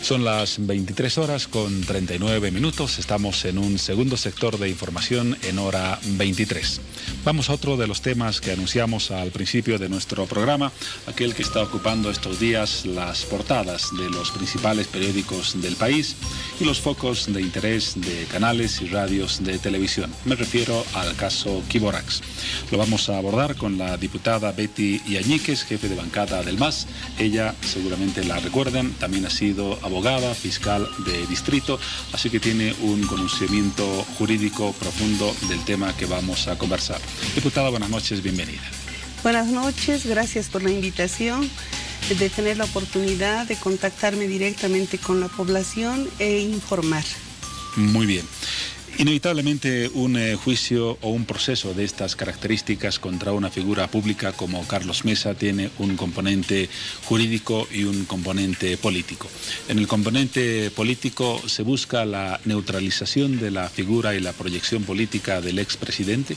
Son las 23 horas con 39 minutos. Estamos en un segundo sector de información en hora 23. Vamos a otro de los temas que anunciamos al principio de nuestro programa, aquel que está ocupando estos días las portadas de los principales periódicos del país y los focos de interés de canales y radios de televisión. Me refiero al caso Quiborax. Lo vamos a abordar con la diputada Betty Yañíquez, jefe de bancada del MAS. Ella, seguramente la recuerdan, también ha sido abogada, fiscal de distrito, así que tiene un conocimiento jurídico profundo del tema que vamos a conversar. Diputada, buenas noches, bienvenida. Buenas noches, gracias por la invitación, de tener la oportunidad de contactarme directamente con la población e informar. Muy bien. Inevitablemente un juicio o un proceso de estas características contra una figura pública como Carlos Mesa tiene un componente jurídico y un componente político. En el componente político se busca la neutralización de la figura y la proyección política del expresidente.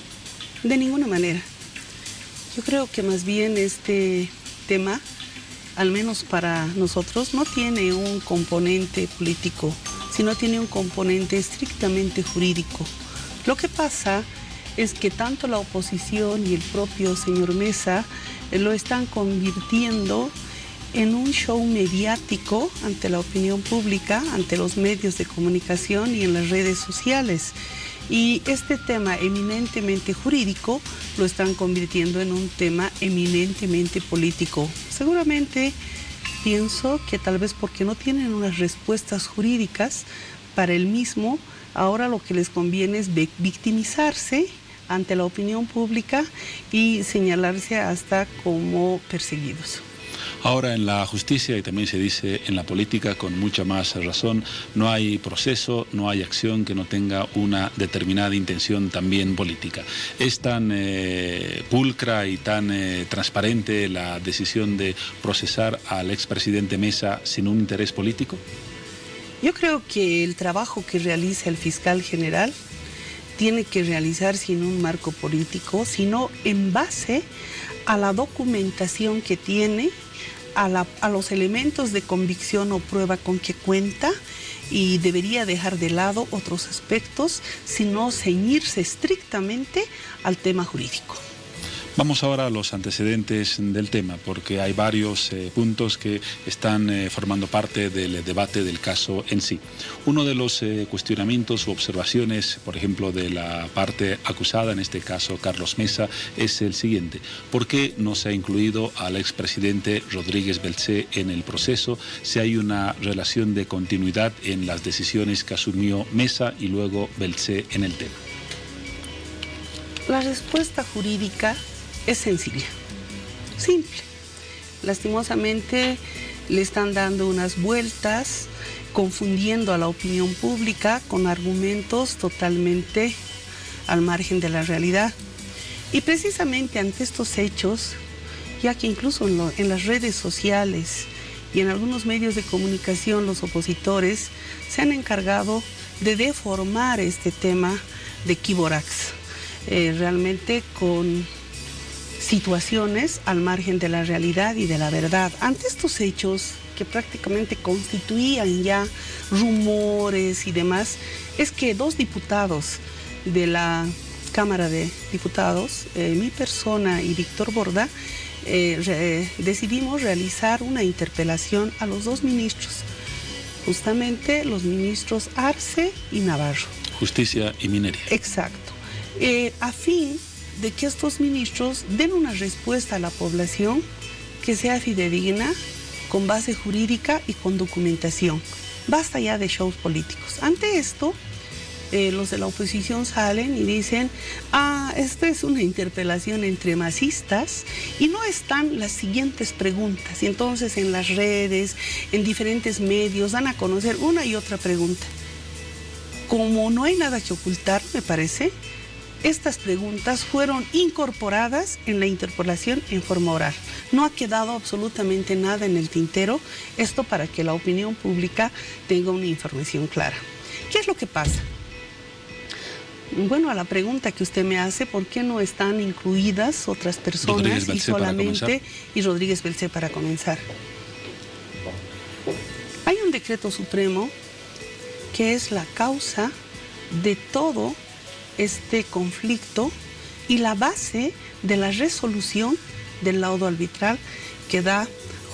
De ninguna manera. Yo creo que más bien este tema, al menos para nosotros, no tiene un componente político, sino tiene un componente estrictamente jurídico. Lo que pasa es que tanto la oposición y el propio señor Mesa lo están convirtiendo en un show mediático ante la opinión pública, ante los medios de comunicación y en las redes sociales. Y este tema eminentemente jurídico lo están convirtiendo en un tema eminentemente político. Seguramente pienso que tal vez porque no tienen unas respuestas jurídicas para el mismo, ahora lo que les conviene es victimizarse ante la opinión pública y señalarse hasta como perseguidos. Ahora en la justicia, y también se dice en la política con mucha más razón, no hay proceso, no hay acción que no tenga una determinada intención también política. ¿Es tan pulcra y tan transparente la decisión de procesar al expresidente Mesa sin un interés político? Yo creo que el trabajo que realiza el fiscal general tiene que realizar sin un marco político, sino en base a la documentación que tiene, a los elementos de convicción o prueba con que cuenta, y debería dejar de lado otros aspectos, sino ceñirse estrictamente al tema jurídico. Vamos ahora a los antecedentes del tema, porque hay varios puntos que están formando parte del debate del caso en sí. Uno de los cuestionamientos u observaciones, por ejemplo, de la parte acusada, en este caso Carlos Mesa, es el siguiente. ¿Por qué no se ha incluido al expresidente Rodríguez Belcé en el proceso si hay una relación de continuidad en las decisiones que asumió Mesa y luego Belcé en el tema? La respuesta jurídica es sencilla, simple. Lastimosamente le están dando unas vueltas, confundiendo a la opinión pública con argumentos totalmente al margen de la realidad. Y precisamente ante estos hechos, ya que incluso en las redes sociales y en algunos medios de comunicación los opositores se han encargado de deformar este tema de Quiborax, realmente con situaciones al margen de la realidad y de la verdad. Ante estos hechos que prácticamente constituían ya rumores y demás, es que dos diputados de la Cámara de Diputados, mi persona y Víctor Borda, decidimos realizar una interpelación a los dos ministros, justamente los ministros Arce y Navarro. Justicia y Minería. Exacto. A fin de que estos ministros den una respuesta a la población que sea fidedigna, con base jurídica y con documentación. Basta ya de shows políticos. Ante esto, los de la oposición salen y dicen, esta es una interpelación entre masistas y no están las siguientes preguntas. Y entonces en las redes, en diferentes medios, dan a conocer una y otra pregunta. Como no hay nada que ocultar, me parece, estas preguntas fueron incorporadas en la interpelación en forma oral. No ha quedado absolutamente nada en el tintero, esto para que la opinión pública tenga una información clara. ¿Qué es lo que pasa? Bueno, a la pregunta que usted me hace, ¿por qué no están incluidas otras personas y solamente Rodríguez Belcé para comenzar? Hay un decreto supremo que es la causa de todo este conflicto y la base de la resolución del laudo arbitral que da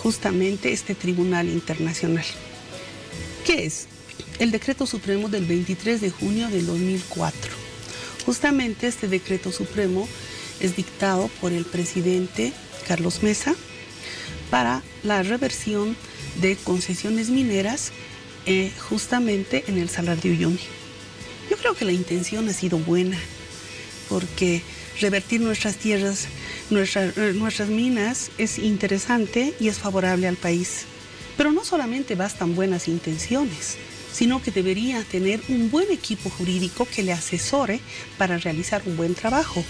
justamente este Tribunal Internacional. ¿Qué es? El decreto supremo del 23 de junio del 2004. Justamente este decreto supremo es dictado por el presidente Carlos Mesa para la reversión de concesiones mineras justamente en el Salar de Uyuni. Yo creo que la intención ha sido buena, porque revertir nuestras tierras, nuestras minas es interesante y es favorable al país. Pero no solamente bastan buenas intenciones, sino que debería tener un buen equipo jurídico que le asesore para realizar un buen trabajo.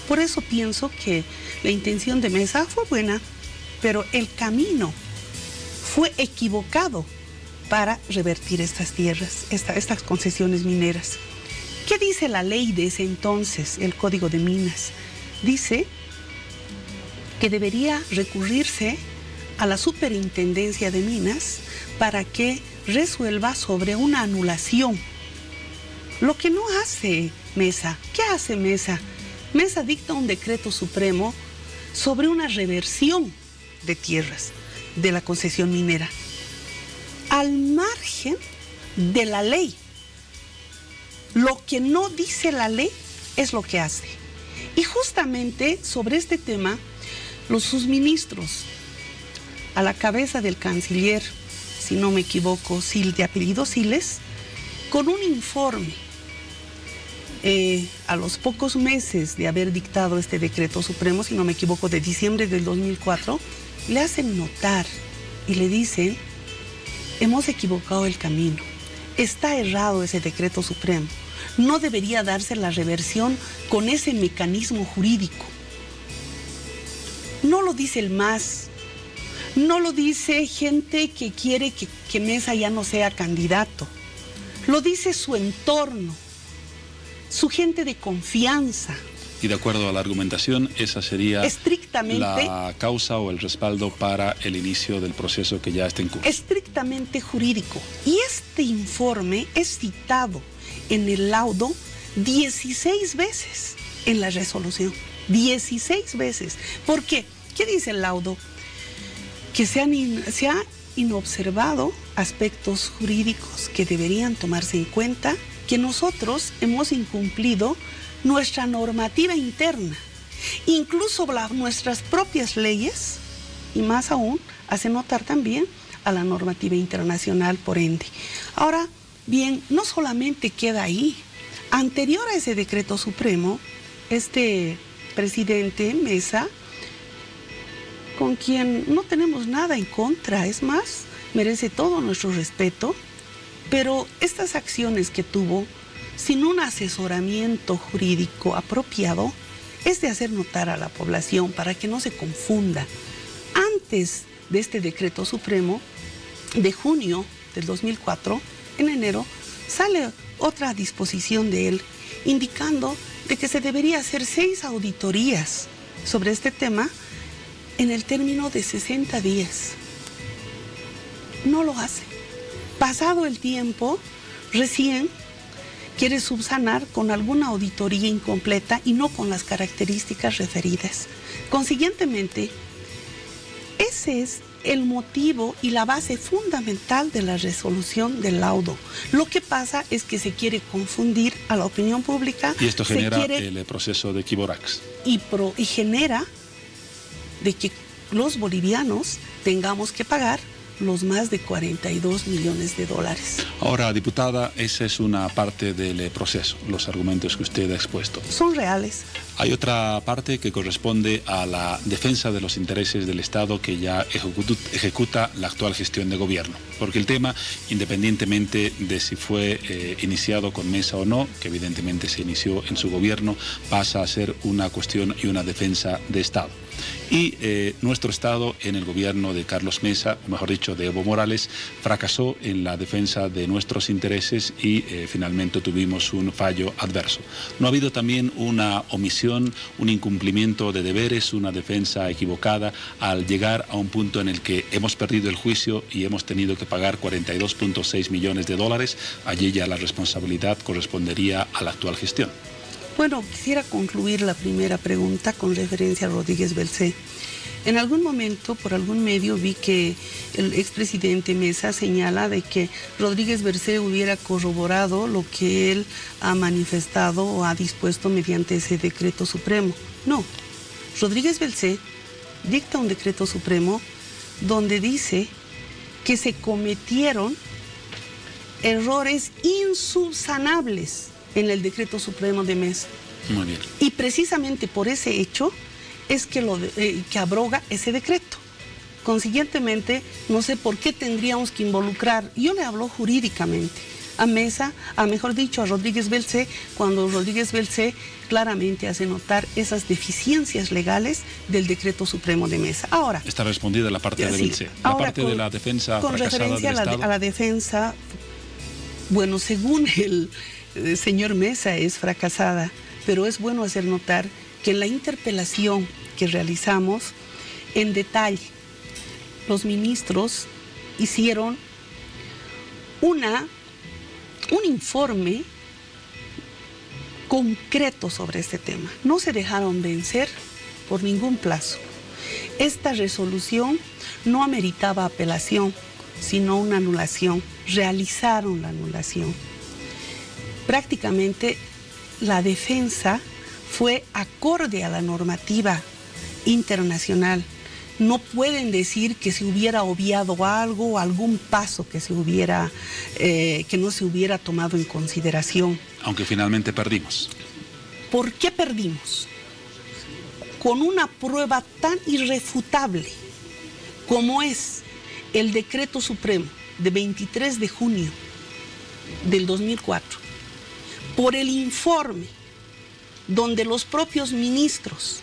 Por eso pienso que la intención de Mesa fue buena, pero el camino fue equivocado para revertir estas tierras, estas concesiones mineras. ¿Qué dice la ley de ese entonces, el Código de Minas? Dice que debería recurrirse a la Superintendencia de Minas para que resuelva sobre una anulación. Lo que no hace Mesa. ¿Qué hace Mesa? Mesa dicta un decreto supremo sobre una reversión de tierras de la concesión minera, al margen de la ley. Lo que no dice la ley es lo que hace. Y justamente sobre este tema, los subministros, a la cabeza del canciller, si no me equivoco, de apellido Siles, con un informe a los pocos meses de haber dictado este decreto supremo, si no me equivoco, de diciembre del 2004, le hacen notar y le dicen: hemos equivocado el camino, está errado ese decreto supremo, no debería darse la reversión con ese mecanismo jurídico. No lo dice el MAS, no lo dice gente que quiere que Mesa ya no sea candidato, lo dice su entorno, su gente de confianza. Y de acuerdo a la argumentación, esa sería estrictamente la causa o el respaldo para el inicio del proceso que ya está en curso. Estrictamente jurídico. Y este informe es citado en el laudo 16 veces en la resolución. 16 veces. ¿Por qué? ¿Qué dice el laudo? Que se ha inobservado aspectos jurídicos que deberían tomarse en cuenta, que nosotros hemos incumplido nuestra normativa interna, incluso nuestras propias leyes, y más aún hace notar también a la normativa internacional, por ende. Ahora bien, no solamente queda ahí. Anterior a ese decreto supremo, este presidente Mesa, con quien no tenemos nada en contra, es más, merece todo nuestro respeto, pero estas acciones que tuvo sin un asesoramiento jurídico apropiado es de hacer notar a la población para que no se confunda. Antes de este decreto supremo de junio del 2004, en enero, sale otra disposición de él indicando de que se debería hacer 6 auditorías sobre este tema en el término de 60 días. No lo hace. Pasado el tiempo, recién quiere subsanar con alguna auditoría incompleta y no con las características referidas. Consiguientemente, ese es el motivo y la base fundamental de la resolución del laudo. Lo que pasa es que se quiere confundir a la opinión pública. Y esto genera el proceso de Equivorax. Y genera de que los bolivianos tengamos que pagar los más de 42 millones de dólares. Ahora, diputada, esa es una parte del proceso, los argumentos que usted ha expuesto. Son reales. Hay otra parte que corresponde a la defensa de los intereses del Estado que ya ejecuta la actual gestión de gobierno. Porque el tema, independientemente de si fue iniciado con Mesa o no, que evidentemente se inició en su gobierno, pasa a ser una cuestión y una defensa de Estado. Y nuestro Estado, en el gobierno de Carlos Mesa, o mejor dicho, de Evo Morales, fracasó en la defensa de nuestros intereses y finalmente tuvimos un fallo adverso. ¿No ha habido también una omisión omisión, un incumplimiento de deberes, una defensa equivocada, al llegar a un punto en el que hemos perdido el juicio y hemos tenido que pagar 42.6 millones de dólares? Allí ya la responsabilidad correspondería a la actual gestión. Bueno, quisiera concluir la primera pregunta con referencia a Rodríguez Belcé. En algún momento, por algún medio, vi que el expresidente Mesa señala de que Rodríguez Belcé hubiera corroborado lo que él ha manifestado o ha dispuesto mediante ese decreto supremo. No, Rodríguez Belcé dicta un decreto supremo donde dice que se cometieron errores insubsanables en el decreto supremo de Mesa. Muy bien. Y precisamente por ese hecho es que abroga ese decreto. Consiguientemente, no sé por qué tendríamos que involucrar, yo le hablo jurídicamente, a Mesa, mejor dicho, a Rodríguez Belcé, cuando Rodríguez Belcé claramente hace notar esas deficiencias legales del decreto supremo de Mesa. Ahora, está respondida la parte de Belcé. La parte de la defensa con referencia a la defensa, bueno, según el señor Mesa es fracasada, pero es bueno hacer notar que en la interpelación que realizamos, en detalle, los ministros hicieron un informe concreto sobre este tema. No se dejaron vencer por ningún plazo. Esta resolución no ameritaba apelación, sino una anulación. Realizaron la anulación. Prácticamente la defensa fue acorde a la normativa internacional. No pueden decir que se hubiera obviado algo, algún paso que no se hubiera tomado en consideración. Aunque finalmente perdimos. ¿Por qué perdimos? Con una prueba tan irrefutable como es el decreto supremo de 23 de junio del 2004, por el informe donde los propios ministros,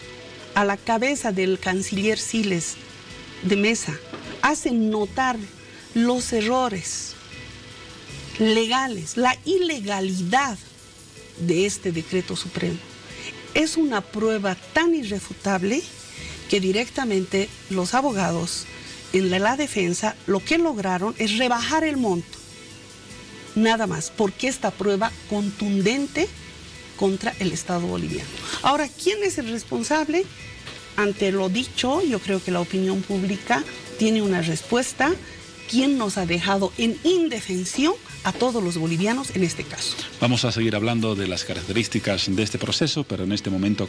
a la cabeza del canciller Siles de Mesa, hacen notar los errores legales, la ilegalidad de este decreto supremo. Es una prueba tan irrefutable que directamente los abogados en la defensa lo que lograron es rebajar el monto. Nada más, porque esta prueba contundente contra el Estado boliviano. Ahora, ¿quién es el responsable? Ante lo dicho, yo creo que la opinión pública tiene una respuesta. ¿Quién nos ha dejado en indefensión a todos los bolivianos en este caso? Vamos a seguir hablando de las características de este proceso, pero en este momento